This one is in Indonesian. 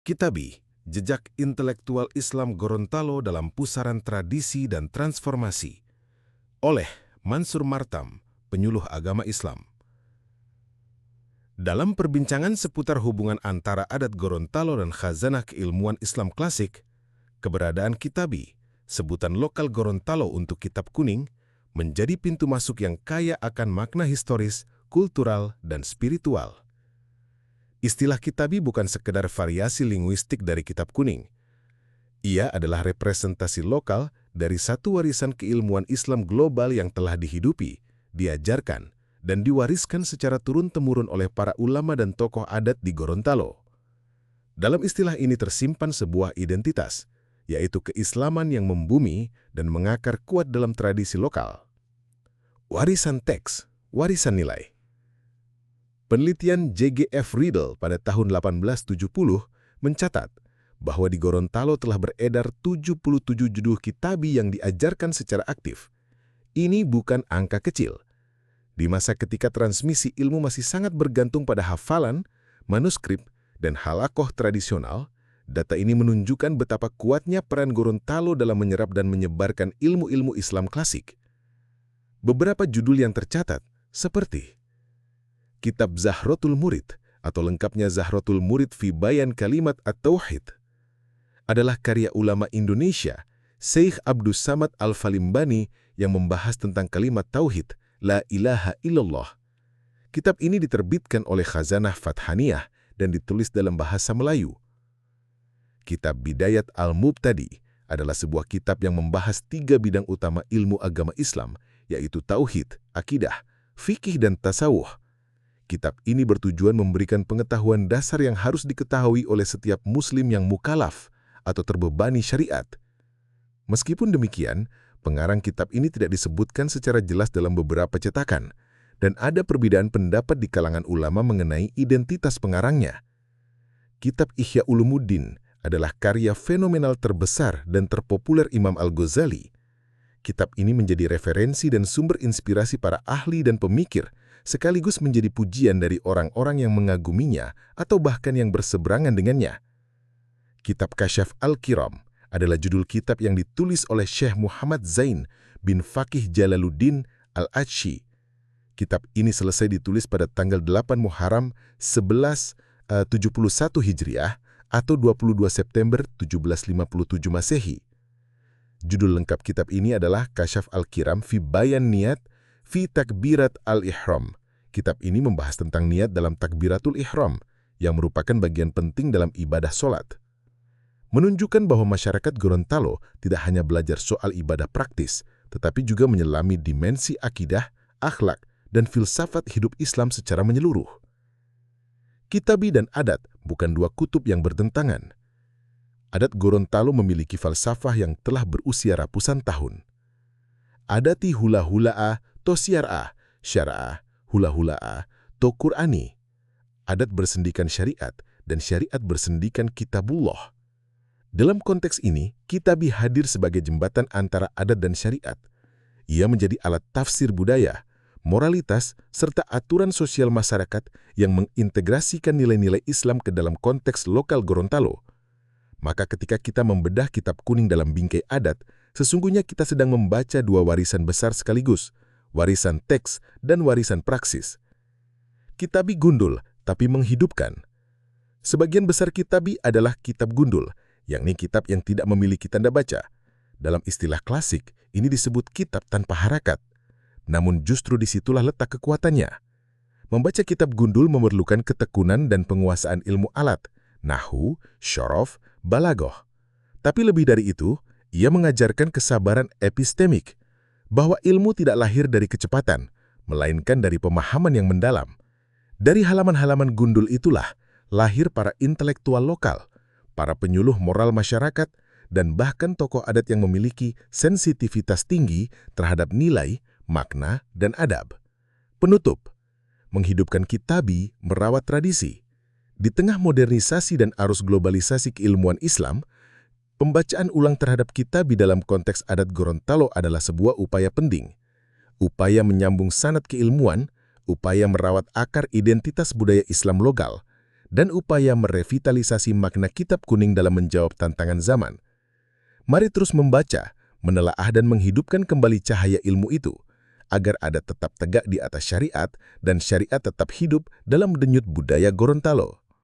Kitabi, Jejak Intelektual Islam Gorontalo dalam Pusaran Tradisi dan Transformasi, oleh Mansur Martam, penyuluh agama Islam. Dalam perbincangan seputar hubungan antara adat Gorontalo dan khazanah keilmuan Islam klasik, keberadaan Kitabi, sebutan lokal Gorontalo untuk Kitab Kuning, menjadi pintu masuk yang kaya akan makna historis, kultural, dan spiritual. Istilah Kitabi bukan sekedar variasi linguistik dari Kitab Kuning. Ia adalah representasi lokal dari satu warisan keilmuan Islam global yang telah dihidupi, diajarkan, dan diwariskan secara turun-temurun oleh para ulama dan tokoh adat di Gorontalo. Dalam istilah ini tersimpan sebuah identitas, yaitu keislaman yang membumi dan mengakar kuat dalam tradisi lokal. Warisan teks, warisan nilai. Penelitian J.G.F. Riedel pada tahun 1870 mencatat bahwa di Gorontalo telah beredar 77 judul Kitabi yang diajarkan secara aktif. Ini bukan angka kecil. Di masa ketika transmisi ilmu masih sangat bergantung pada hafalan, manuskrip, dan halakoh tradisional, data ini menunjukkan betapa kuatnya peran Gorontalo dalam menyerap dan menyebarkan ilmu-ilmu Islam klasik. Beberapa judul yang tercatat, seperti Kitab Zahratul Murid, atau lengkapnya Zahratul Murid fi Bayan Kalimat At-Tauhid, adalah karya ulama Indonesia, Syekh Abdus Samad Al-Falimbani, yang membahas tentang kalimat Tauhid, La ilaha illallah. Kitab ini diterbitkan oleh Khazanah Fathaniyah dan ditulis dalam bahasa Melayu. Kitab Bidayat Al-Mubtadi adalah sebuah kitab yang membahas 3 bidang utama ilmu agama Islam, yaitu Tauhid, Akidah, Fikih, dan Tasawuf. Kitab ini bertujuan memberikan pengetahuan dasar yang harus diketahui oleh setiap muslim yang mukalaf atau terbebani syariat. Meskipun demikian, pengarang kitab ini tidak disebutkan secara jelas dalam beberapa cetakan, dan ada perbedaan pendapat di kalangan ulama mengenai identitas pengarangnya. Kitab Ihya Ulumuddin adalah karya fenomenal terbesar dan terpopuler Imam Al-Ghazali. Kitab ini menjadi referensi dan sumber inspirasi para ahli dan pemikir, sekaligus menjadi pujian dari orang-orang yang mengaguminya atau bahkan yang berseberangan dengannya. Kitab Kasyaf Al-Kiram adalah judul kitab yang ditulis oleh Syekh Muhammad Zain bin Faqih Jalaluddin Al-Atsyi. Kitab ini selesai ditulis pada tanggal 8 Muharram 1171 Hijriah atau 22 September 1757 Masehi. Judul lengkap kitab ini adalah Kasyaf Al-Kiram fi Bayan Niat fi Takbirat Al-Ihram. Kitab ini membahas tentang niat dalam Takbiratul Ihram, yang merupakan bagian penting dalam ibadah sholat. Menunjukkan bahwa masyarakat Gorontalo tidak hanya belajar soal ibadah praktis, tetapi juga menyelami dimensi akidah, akhlak, dan filsafat hidup Islam secara menyeluruh. Kitabi dan adat bukan dua kutub yang bertentangan. Adat Gorontalo memiliki falsafah yang telah berusia ratusan tahun. Adati hula-hula'a, to syar'ah, syar'ah, hula-hula'a, to Qur'ani. Adat bersendikan syariat, dan syariat bersendikan kitabullah. Dalam konteks ini, Kitabi hadir sebagai jembatan antara adat dan syariat. Ia menjadi alat tafsir budaya, moralitas, serta aturan sosial masyarakat yang mengintegrasikan nilai-nilai Islam ke dalam konteks lokal Gorontalo. Maka ketika kita membedah Kitab Kuning dalam bingkai adat, sesungguhnya kita sedang membaca dua warisan besar sekaligus, warisan teks dan warisan praksis. Kitabi gundul, tapi menghidupkan. Sebagian besar Kitabi adalah kitab gundul, yakni kitab yang tidak memiliki tanda baca. Dalam istilah klasik, ini disebut kitab tanpa harakat. Namun justru disitulah letak kekuatannya. Membaca kitab gundul memerlukan ketekunan dan penguasaan ilmu alat, nahwu, syaraf, balaghah. Tapi lebih dari itu, ia mengajarkan kesabaran epistemik, bahwa ilmu tidak lahir dari kecepatan, melainkan dari pemahaman yang mendalam. Dari halaman-halaman gundul itulah lahir para intelektual lokal, para penyuluh moral masyarakat, dan bahkan tokoh adat yang memiliki sensitivitas tinggi terhadap nilai, makna, dan adab. Penutup, menghidupkan Kitabi merawat tradisi. Di tengah modernisasi dan arus globalisasi keilmuan Islam, pembacaan ulang terhadap Kitabi dalam konteks adat Gorontalo adalah sebuah upaya penting. Upaya menyambung sanad keilmuan, upaya merawat akar identitas budaya Islam lokal, dan upaya merevitalisasi makna kitab kuning dalam menjawab tantangan zaman. Mari terus membaca, menelaah dan menghidupkan kembali cahaya ilmu itu, agar ada tetap tegak di atas syariat dan syariat tetap hidup dalam denyut budaya Gorontalo.